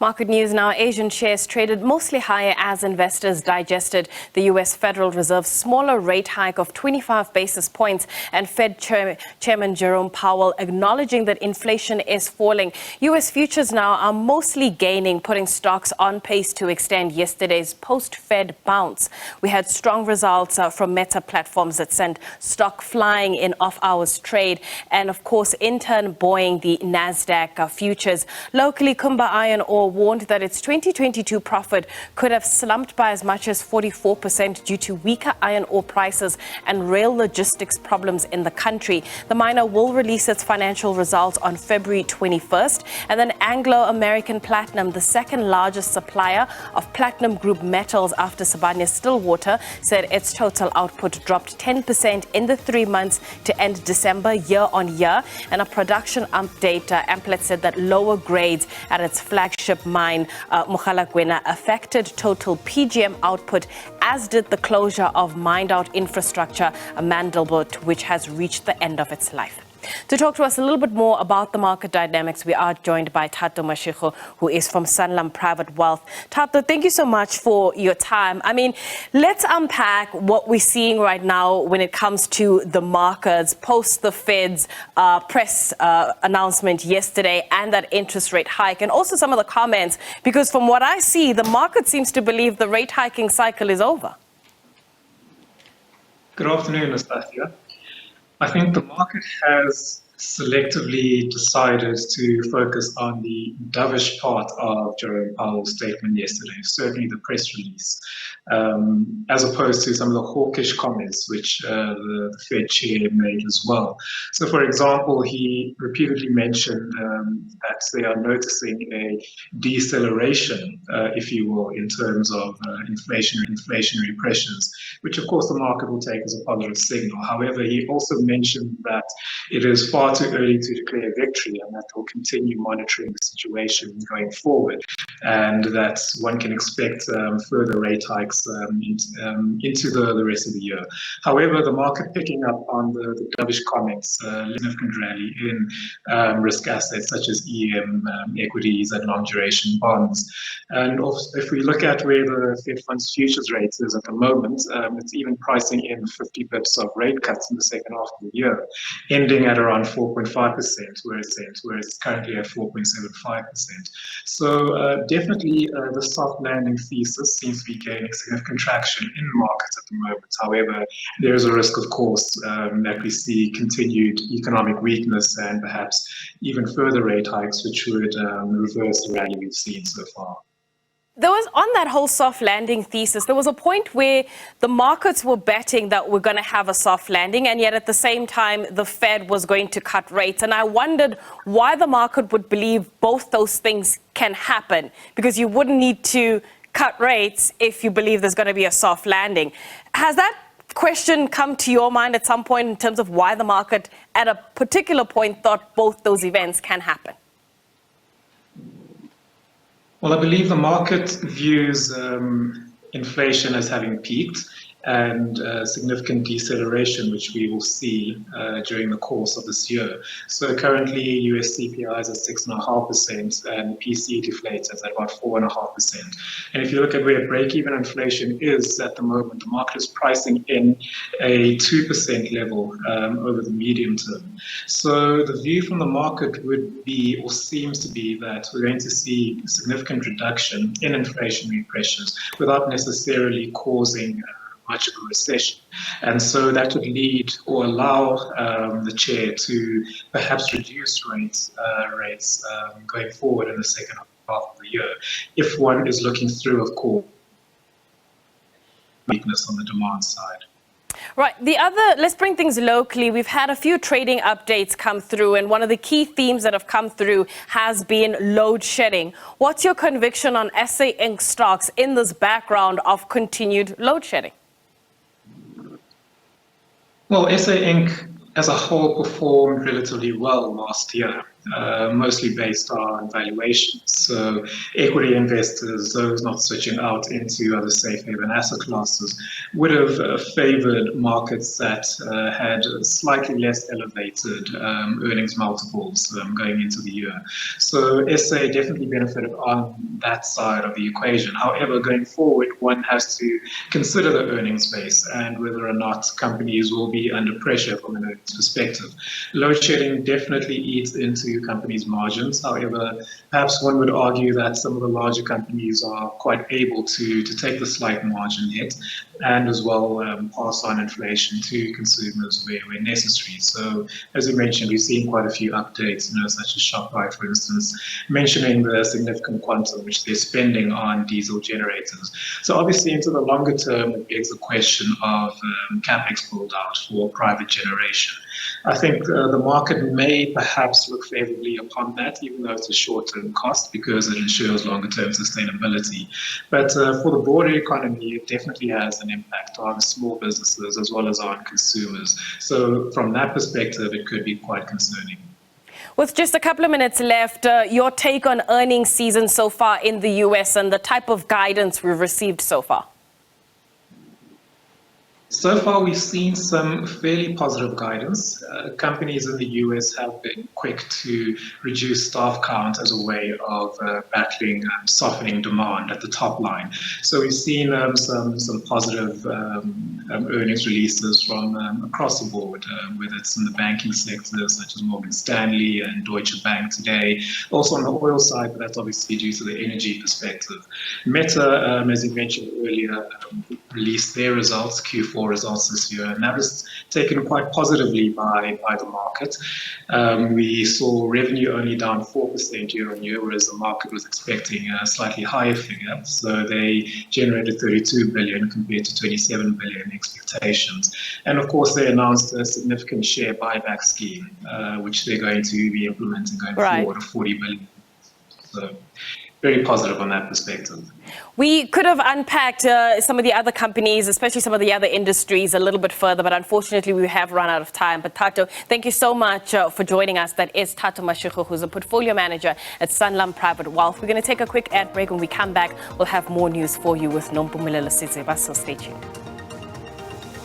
Market news now. Asian shares traded mostly higher as investors digested the U.S. Federal Reserve's smaller rate hike of 25 basis points and Fed Chairman Jerome Powell acknowledging that inflation is falling. U.S. futures now are mostly gaining, putting stocks on pace to extend yesterday's post-Fed bounce. We had strong results from Meta platforms that sent stock flying in off-hours trade and, of course, in turn buoying the NASDAQ futures. Locally, Kumba Iron Ore warned that its 2022 profit could have slumped by as much as 44% due to weaker iron ore prices and rail logistics problems in the country. The miner will release its financial results on February 21st. And then Anglo American Platinum, the second largest supplier of platinum group metals after Sibanye-Stillwater, said its total output dropped 10% in the 3 months to end December year on year. And a production update, Amplet said that lower grades at its flagship mine, Mogalakwena, affected total PGM output, as did the closure of mined-out infrastructure, Amandelbult, which has reached the end of its life. To talk to us a little bit more about the market dynamics, we are joined by Thato Mashego, who is from Sanlam Private Wealth. Thato, thank you so much for your time. I mean, let's unpack what we're seeing right now when it comes to the markets post the Fed's press announcement yesterday and that interest rate hike, and also some of the comments, because from what I see, the market seems to believe the rate hiking cycle is over. Good afternoon, Nastasia. I think the market has selectively decided to focus on the dovish part of Jerome Powell's statement yesterday, certainly the press release, as opposed to some of the hawkish comments which the Fed chair made as well. So, for example, he repeatedly mentioned that they are noticing a deceleration, if you will, in terms of inflationary pressures, which of course the market will take as a positive signal. However, he also mentioned that it is far too early to declare victory and that they'll continue monitoring the situation going forward, and that one can expect further rate hikes into the rest of the year. However, the market picking up on the dovish comments, significant rally in risk assets such as EM equities and long duration bonds. And also, if we look at where the Fed funds futures rate is at the moment, it's even pricing in 50 bips of rate cuts in the second half of the year, ending at around 4.5%, whereas it's currently at 4.75%. So definitely the soft landing thesis seems to be gaining significant traction in markets at the moment. However, there is a risk, of course, that we see continued economic weakness and perhaps even further rate hikes, which would reverse the rally we've seen so far. There was, on that whole soft landing thesis, there was a point where the markets were betting that we're going to have a soft landing, and yet at the same time, the Fed was going to cut rates. And I wondered why the market would believe both those things can happen, because you wouldn't need to cut rates if you believe there's going to be a soft landing. Has that question come to your mind at some point in terms of why the market at a particular point thought both those events can happen? Well, I believe the market views inflation as having peaked and significant deceleration, which we will see during the course of this year. So currently, US CPI is at 6.5% and PCE deflators at about 4.5%. And if you look at where break-even inflation is at the moment, the market is pricing in a 2% level over the medium term. So the view from the market would be, or seems to be, that we're going to see significant reduction in inflationary pressures without necessarily causing much of a recession. And so that would lead or allow the chair to perhaps reduce rates going forward in the second half of the year, if one is looking through, of course, weakness on the demand side. Right. Let's bring things locally. We've had a few trading updates come through, and one of the key themes that have come through has been load shedding. What's your conviction on SA Inc. stocks in this background of continued load shedding? Well, SA Inc. as a whole performed relatively well last year. mostly based on valuations. So equity investors, those not switching out into other safe haven asset classes, would have favored markets that had slightly less elevated earnings multiples going into the year. So SA definitely benefited on that side of the equation. However, going forward, one has to consider the earnings base and whether or not companies will be under pressure from an earnings perspective. Load shedding definitely eats into companies' margins. However, perhaps one would argue that some of the larger companies are quite able to take the slight margin hit and as well pass on inflation to consumers where necessary. So as you mentioned, we've seen quite a few updates, such as ShopRite, for instance, mentioning the significant quantum which they're spending on diesel generators. So obviously into the longer term, it begs the question of capex build out for private generation. I think the market may perhaps look favorably upon that, even though it's a short-term cost because it ensures longer-term sustainability. But for the broader economy, it definitely has an impact on small businesses as well as on consumers. So from that perspective, it could be quite concerning. With just a couple of minutes left, your take on earnings season so far in the US and the type of guidance we've received so far? So far, we've seen some fairly positive guidance. Companies in the US have been quick to reduce staff count as a way of battling softening demand at the top line. So we've seen some positive earnings releases from across the board, whether it's in the banking sector, such as Morgan Stanley and Deutsche Bank today. Also on the oil side, but that's obviously due to the energy perspective. Meta, as you mentioned earlier, released their results, Q4 results this year, and that was taken quite positively by the market. We saw revenue only down 4% year on year, whereas the market was expecting a slightly higher figure. So they generated 32 billion compared to 27 billion expectations. And of course, they announced a significant share buyback scheme, which they're going to be implementing going forward of 40 billion. So very positive on that perspective. We could have unpacked some of the other companies, especially some of the other industries, a little bit further, but unfortunately we have run out of time. But Thato, thank you so much for joining us. That is Thato Mashego, who's a portfolio manager at Sanlam Private Wealth. We're going to take a quick ad break. When we come back, we'll have more news for you with Nompumelelo Sizeba, so stay tuned.